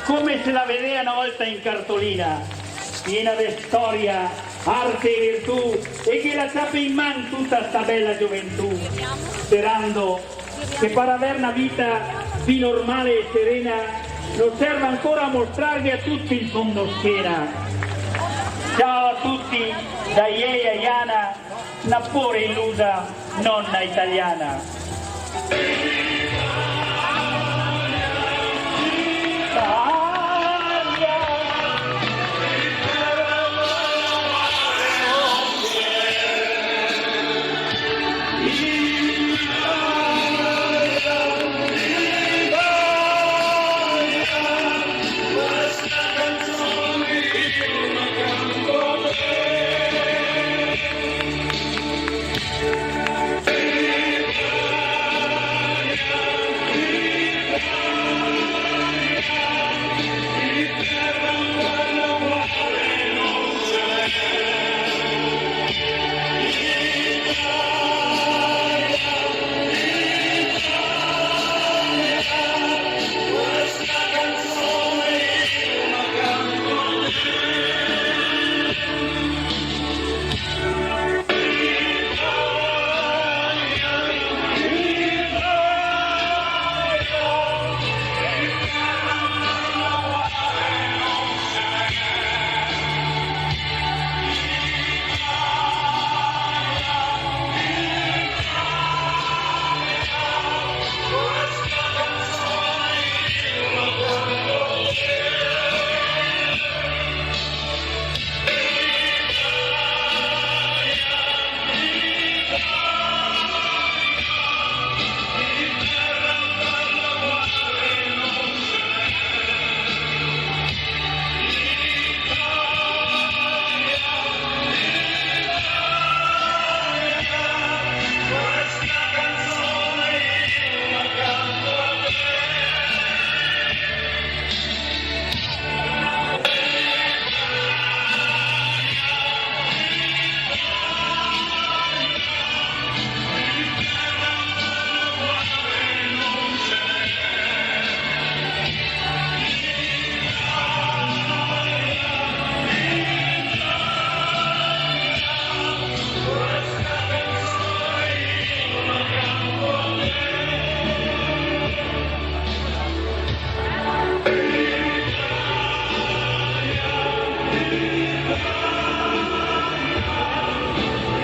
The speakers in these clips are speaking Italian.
come se la vedeva una volta in cartolina, piena di storia, arte e virtù, e che la sape in man tutta sta bella gioventù, sperando che per avere una vita più normale e serena non serve ancora a mostrarvi a tutti il fondo schiena. Ciao a tutti, da Iei e Iana, una pure illusa nonna italiana.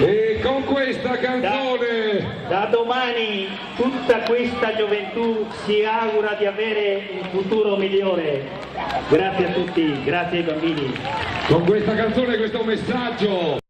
E con questa canzone da domani tutta questa gioventù si augura di avere un futuro migliore. Grazie a tutti, grazie ai bambini. con questa canzone, questo messaggio